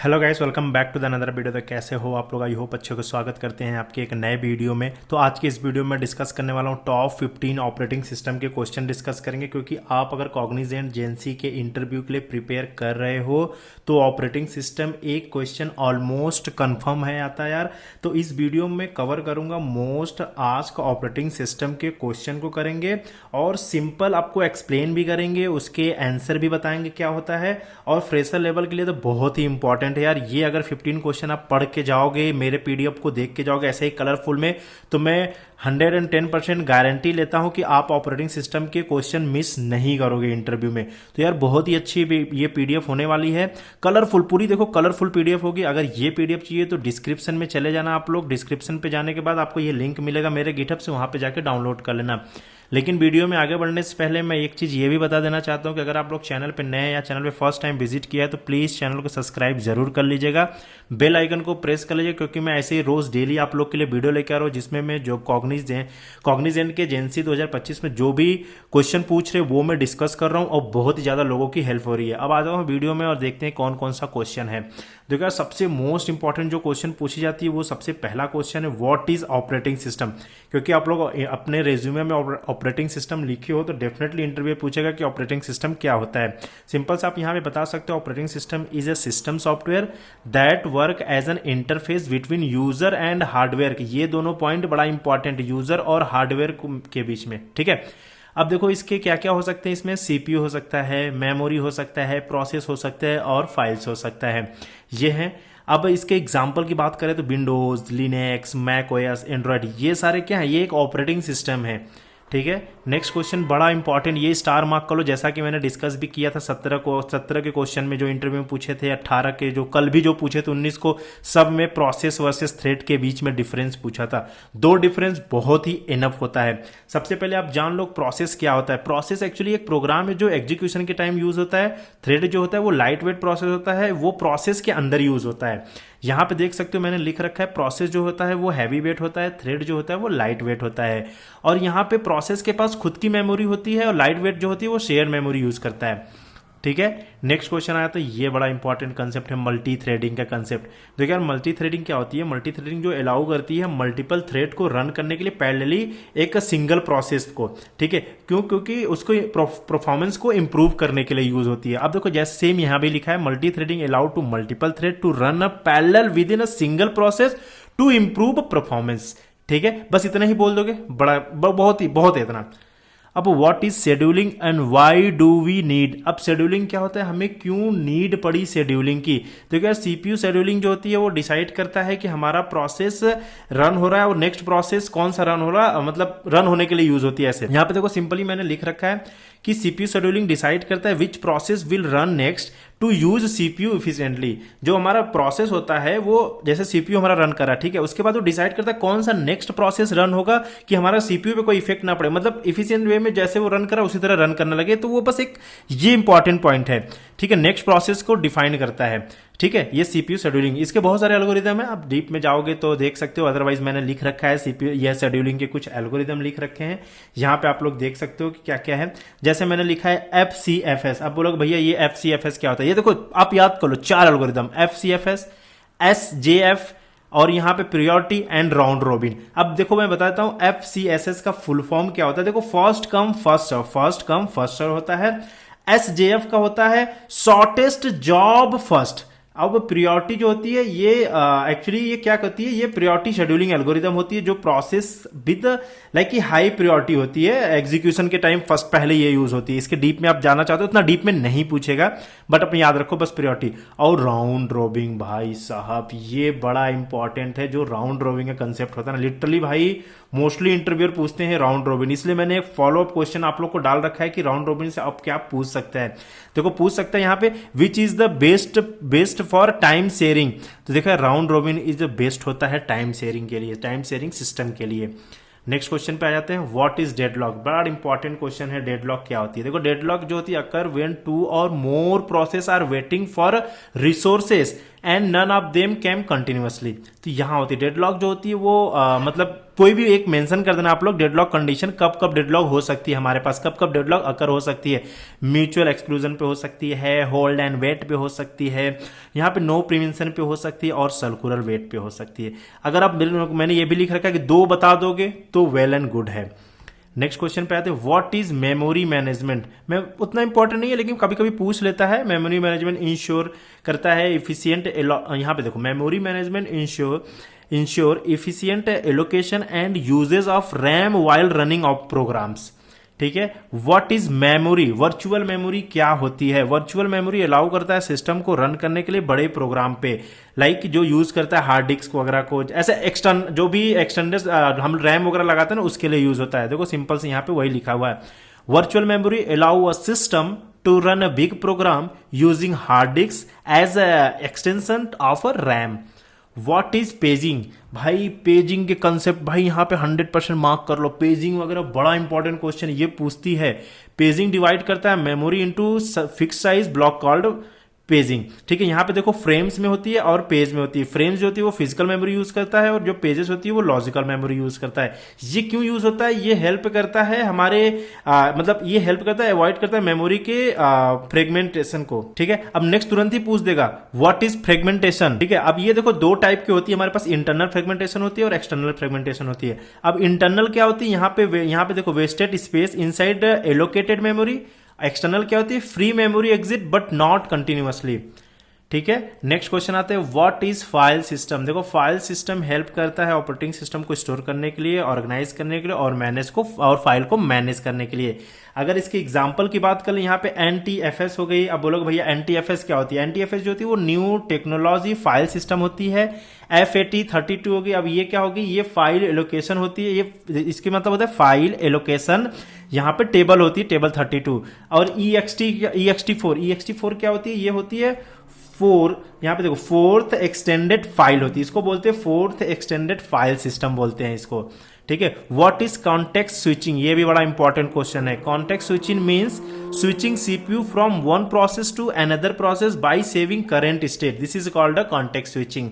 Hello guys, welcome back to the another video. तो कैसे हो आप लोग? आई होप अच्छे को स्वागत करते हैं आपके एक नए वीडियो में। तो आज के इस वीडियो में डिस्कस करने वाला हूँ टॉप 15 ऑपरेटिंग सिस्टम के क्वेश्चन डिस्कस करेंगे, क्योंकि आप अगर कॉग्निजेंट जेएनसी के इंटरव्यू के लिए प्रिपेयर कर रहे हो तो ऑपरेटिंग सिस्टम एक क्वेश्चन ऑलमोस्ट कन्फर्म है आता है यार। तो इस वीडियो में कवर करूंगा मोस्ट आस्क ऑपरेटिंग सिस्टम के क्वेश्चन को करेंगे और सिंपल आपको एक्सप्लेन भी करेंगे, उसके आंसर भी बताएंगे क्या होता है। और फ्रेशर लेवल के लिए तो बहुत ही इंपॉर्टेंट है यार ये। अगर 15 क्वेश्चन आप पढ़ के जाओगे, मेरे पीडीएफ को देख के जाओगे ऐसे ही कलरफुल में, तो मैं 110% गारंटी लेता हूं कि आप ऑपरेटिंग सिस्टम के क्वेश्चन मिस नहीं करोगे इंटरव्यू में। तो यार बहुत ही अच्छी ये पीडीएफ होने वाली है, कलरफुल, पूरी देखो कलरफुल पीडीएफ होगी। अगर ये पीडीएफ चाहिए तो डिस्क्रिप्शन में चले जाना आप लोग। डिस्क्रिप्शन पे जाने के बाद आपको ये लिंक मिलेगा मेरे गिटहब से, वहां पे जाके डाउनलोड कर लेना। लेकिन वीडियो में आगे बढ़ने से पहले मैं एक चीज़ ये भी बता देना चाहता हूँ कि अगर आप लोग चैनल पे नए या चैनल पे फर्स्ट टाइम विजिट किया है तो प्लीज़ चैनल को सब्सक्राइब जरूर कर लीजिएगा, बेल आइकन को प्रेस कर लीजिए, क्योंकि मैं ऐसे ही रोज डेली आप लोग के लिए वीडियो लेकर आ रहा हूँ जिसमें मैं जो कॉग्निजेंट के जेएनसी 2025 में जो भी क्वेश्चन पूछ रहे वो मैं डिस्कस कर रहा हूँ और बहुत ही ज़्यादा लोगों की हेल्प हो रही है। अब आ जाओ वीडियो में और देखते हैं कौन कौन सा क्वेश्चन है। देखो सबसे मोस्ट इंपॉर्टेंट जो क्वेश्चन पूछी जाती है वो सबसे पहला क्वेश्चन है, व्हाट इज ऑपरेटिंग सिस्टम। क्योंकि आप लोग अपने रेज्यूमे में ऑपरेटिंग सिस्टम लिखे हो तो डेफिनेटली इंटरव्यू पूछेगा कि ऑपरेटिंग सिस्टम क्या होता है। सिंपल से आप यहाँ पे बता सकते हो, operating system is a system software that work as an interface between user and hardware. ये दोनों पॉइंट बड़ा इंपॉर्टेंट, यूजर और हार्डवेयर के बीच में, ठीक है। अब देखो इसके क्या क्या हो सकते हैं, इसमें सीपीयू हो सकता है, मेमोरी हो सकता है, प्रोसेस हो सकता है और फाइल्स हो सकता है, ये है। अब इसके एग्जाम्पल की बात करें तो Windows, Linux, Mac OS, Android, ये सारे क्या है, ये एक ऑपरेटिंग सिस्टम है, ठीक है। नेक्स्ट क्वेश्चन बड़ा इंपॉर्टेंट, ये स्टार मार्क कर लो, जैसा कि मैंने डिस्कस भी किया था 17 के क्वेश्चन में जो इंटरव्यू में पूछे थे, 18 के जो कल भी जो पूछे थे 19 को, सब में प्रोसेस वर्सेस थ्रेड के बीच में डिफरेंस पूछा था। दो डिफरेंस बहुत ही इनफ होता है। सबसे पहले आप जान लो प्रोसेस क्या होता है। प्रोसेस एक्चुअली एक प्रोग्राम है जो एग्जीक्यूशन के टाइम यूज होता है। थ्रेड जो होता है वो लाइट वेट प्रोसेस होता है, वो प्रोसेस के अंदर यूज होता है। यहां पे देख सकते हो मैंने लिख रखा है, प्रोसेस जो होता है वो हैवी वेट होता है, थ्रेड जो होता है वो लाइट वेट होता है। और यहाँ पे प्रोसेस के पास खुद की मेमोरी होती है और लाइट वेट जो होती है वो शेयर मेमोरी यूज करता है, ठीक है। नेक्स्ट क्वेश्चन आया तो ये बड़ा इंपॉर्टेंट कंसेप्ट है, मल्टी थ्रेडिंग का कंसेप्ट। देखिए यार मल्टी थ्रेडिंग क्या होती है, मल्टी थ्रेडिंग जो अलाउ करती है मल्टीपल थ्रेड को रन करने के लिए पैरेलली एक सिंगल प्रोसेस को, ठीक है। क्यों? क्योंकि उसको परफॉर्मेंस को इंप्रूव करने के लिए यूज होती है। अब देखो जैसे सेम यहां भी लिखा है, multithreading allow to multiple thread to run a parallel within a single process to improve performance, ठीक है। बस इतना ही बोल दोगे, बड़ा बहुत है इतना। अब what is scheduling and why do we need. अब शेड्यूलिंग क्या होता है, हमें क्यों नीड पड़ी शेड्यूलिंग की। तो क्या सीपीयू शेड्यूलिंग जो होती है वो डिसाइड करता है कि हमारा प्रोसेस रन हो रहा है और नेक्स्ट प्रोसेस कौन सा रन हो रहा है, मतलब रन होने के लिए यूज होती है। ऐसे यहाँ पे देखो सिंपली मैंने लिख रखा है कि सीपीयू शेड्यूलिंग डिसाइड करता है which process will run next to use CPU efficiently. जो हमारा प्रोसेस होता है वो जैसे सीपीयू हमारा रन करा, ठीक है, उसके बाद वो डिसाइड करता है कौन सा नेक्स्ट प्रोसेस रन होगा कि हमारा सीपीयू पे कोई इफेक्ट ना पड़े, मतलब इफिशिएंट वे में जैसे वो रन करा उसी तरह रन करने लगे। तो वो बस एक ये इंपॉर्टेंट पॉइंट है, ठीक है, नेक्स्ट प्रोसेस को डिफाइन करता है, ठीक है। ये सीपीयू शेड्यूलिंग, इसके बहुत सारे एल्गोरिदम है, आप डीप में जाओगे तो देख सकते हो, अदरवाइज मैंने लिख रखा है सीपीयू यह शेड्यूलिंग के कुछ एल्गोरिदम लिख रखे हैं, यहां पे आप लोग देख सकते हो कि क्या क्या है। जैसे मैंने लिखा है FCFS। अब बोलोगे भैया ये FCFS क्या होता है, ये देखो आप याद कर लो, 4 एल्गोरिदम, FCFS, SJF और यहां पे प्रियोरिटी एंड राउंड रोबिन। अब देखो मैं बताता हूं FCSS का फुल फॉर्म क्या होता है। देखो फर्स्ट कम फर्स्ट सर्व होता है। SJF का होता है शॉर्टेस्ट जॉब फर्स्ट। अब प्रियोरिटी जो होती है ये एक्चुअली ये क्या करती है, ये प्रियोरिटी शेड्यूलिंग एल्गोरिदम होती है जो प्रोसेस विद लाइक की हाई प्रियोरिटी होती है, एग्जीक्यूशन के टाइम फर्स्ट पहले ये यूज होती है। इसके डीप में आप जाना चाहते हो, उतना डीप में नहीं पूछेगा, बट अपने याद रखो बस प्रियोरिटी। और राउंड रोबिंग भाई साहब ये बड़ा इंपॉर्टेंट है, जो राउंड रोबिंग का कंसेप्ट होता है ना, लिटरली भाई मोस्टली इंटरव्यूअर पूछते हैं राउंड रोबिन, इसलिए मैंने एक फॉलोअप क्वेश्चन आप लोग को डाल रखा है कि राउंड रोबिन से आप क्या पूछ सकते हैं। देखो पूछ सकते हैं यहाँ पे which is the best for time sharing. तो देखो round robin is the best होता है टाइम शेयरिंग के लिए, टाइम शेयरिंग सिस्टम के लिए। नेक्स्ट क्वेश्चन पे आ जाते हैं, व्हाट इज डेडलॉक। बड़ा इंपॉर्टेंट क्वेश्चन है, डेडलॉक क्या होती है। देखो डेडलॉक जो होती है अकर व्हेन 2 और more process are waiting for resources and none of them came continuously. तो यहाँ होती है डेडलॉक जो होती है वो मतलब कोई भी एक मेंशन कर देना आप लोग डेडलॉक कंडीशन, कब कब डेडलॉक हो सकती है हमारे पास, कब कब डेडलॉक अकर हो सकती है। म्यूचुअल एक्सक्लूजन पे हो सकती है, होल्ड एंड वेट पे हो सकती है, यहाँ पे नो प्रिवेंशन पे हो सकती है और सर्कुलर वेट पे हो सकती है। अगर आप, मैंने ये भी लिख रखा है कि 2 बता दोगे तो वेल एंड गुड है। नेक्स्ट क्वेश्चन पे आते हैं, व्हाट इज मेमोरी मैनेजमेंट। मैं उतना इंपॉर्टेंट नहीं है लेकिन कभी कभी पूछ लेता है। मेमोरी मैनेजमेंट इंश्योर करता है इफिशियंट, यहाँ पे देखो memory management ensure efficient allocation and usage of RAM while running of programs. ठीक है, what is memory, virtual memory क्या होती है। वर्चुअल मेमोरी अलाउ करता है सिस्टम को रन करने के लिए बड़े प्रोग्राम पे, लाइक जो यूज करता है हार्ड डिस्क वगैरह को, ऐसे एक्सटर्न जो भी एक्सटेंडेड हम रैम वगैरह लगाते हैं ना उसके लिए यूज होता है। देखो सिंपल से यहाँ पे वही लिखा हुआ है, virtual memory allow a system to run a big program using hard disk as extension of a RAM. What is paging, भाई पेजिंग के कंसेप्ट भाई यहाँ पे 100% मार्क कर लो। पेजिंग वगैरह बड़ा इंपॉर्टेंट क्वेश्चन ये पूछती है। पेजिंग डिवाइड करता है memory into fix size block called paging. ठीक है, यहाँ पे देखो फ्रेम्स में होती है और पेज में होती है। फ्रेम्स जो होती है वो फिजिकल मेमोरी यूज करता है और जो पेजेस होती है वो लॉजिकल मेमोरी यूज करता है। ये क्यों यूज होता है, ये हेल्प करता है हमारे मतलब ये हेल्प करता है, अवॉइड करता है मेमोरी के फ्रेगमेंटेशन को। ठीक है, अब नेक्स्ट तुरंत ही पूछ देगा व्हाट इज फ्रेगमेंटेशन। ठीक है, अब ये देखो 2 टाइप की होती है हमारे पास, इंटरनल फ्रेगमेंटेशन होती है और एक्सटर्नल फ्रेगमेंटेशन होती है। अब इंटरनल क्या होती है, यहाँ पे देखो wasted space inside allocated memory. External क्या होती है, free memory exit but not continuously. ठीक है, नेक्स्ट क्वेश्चन आते हैं, व्हाट इज फाइल सिस्टम। देखो फाइल सिस्टम हेल्प करता है ऑपरेटिंग सिस्टम को स्टोर करने के लिए, ऑर्गेनाइज करने के लिए और मैनेज को और फाइल को मैनेज करने के लिए। अगर इसके एग्जांपल की बात करें, यहाँ पे NTFS हो गई। अब बोलोगे भैया NTFS क्या होती है। NTFS जो होती है वो न्यू टेक्नोलॉजी फाइल सिस्टम होती है। FAT32 होगी। अब ये क्या होगी, ये फाइल एलोकेशन होती है। ये इसके मतलब होता है फाइल एलोकेशन, यहाँ पे टेबल होती है, टेबल 32। और EXT4 क्या होती है, ये होती है 4, यहाँ पे देखो 4th एक्सटेंडेड फाइल होती है, इसको बोलते हैं 4th एक्सटेंडेड फाइल सिस्टम बोलते हैं इसको। ठीक है, व्हाट इज कॉन्टेक्स्ट स्विचिंग, ये भी बड़ा इंपॉर्टेंट क्वेश्चन है। Context switching means switching CPU from one process to another process by saving current state, this is called a context switching.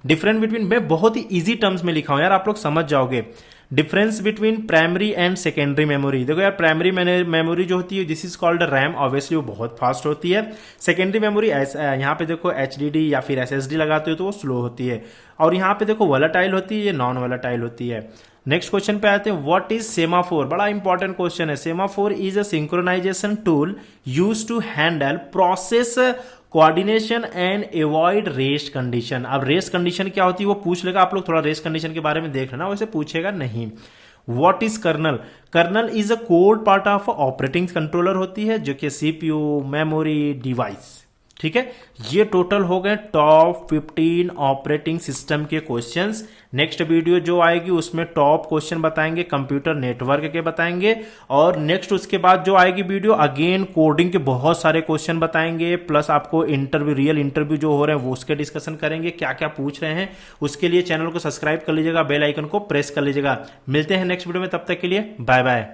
Different between, मैं बहुत ही इजी टर्म्स में लिखा हूं यार, आप लोग समझ जाओगे। Difference between primary and secondary memory. देखो यार प्राइमरी मेमोरी जो होती है this is called RAM, obviously वो बहुत फास्ट होती है। सेकेंडरी मेमोरी यहाँ पे देखो HDD या फिर SSD लगाते हो तो वो स्लो होती है। और यहाँ पे देखो वोलेटाइल होती है, ये नॉन वोलेटाइल होती है। नेक्स्ट क्वेश्चन पे आते हैं, व्हाट इज सेमाफोर। बड़ा इंपॉर्टेंट क्वेश्चन है। Semaphore is a synchronization tool use to handle process coordination and avoid rest condition. अब रेस्ट कंडीशन क्या होती है वो पूछ लेगा, आप लोग थोड़ा रेस्ट कंडीशन के बारे में देख लेना, वैसे पूछेगा नहीं। What is kernel, kernel is a code part of operating controller होती है जो कि CPU, मेमोरी, डिवाइस। ठीक है, ये टोटल हो गए टॉप 15 ऑपरेटिंग सिस्टम के क्वेश्चंस। नेक्स्ट वीडियो जो आएगी उसमें टॉप क्वेश्चन बताएंगे, कंप्यूटर नेटवर्क के बताएंगे। और नेक्स्ट उसके बाद जो आएगी वीडियो अगेन कोडिंग के बहुत सारे क्वेश्चन बताएंगे, प्लस आपको इंटरव्यू, रियल इंटरव्यू जो हो रहे हैं वो उसके डिस्कशन करेंगे, क्या क्या पूछ रहे हैं। उसके लिए चैनल को सब्सक्राइब कर लीजिएगा, बेल आइकन को प्रेस कर लीजिएगा। मिलते हैं नेक्स्ट वीडियो में, तब तक के लिए बाय बाय।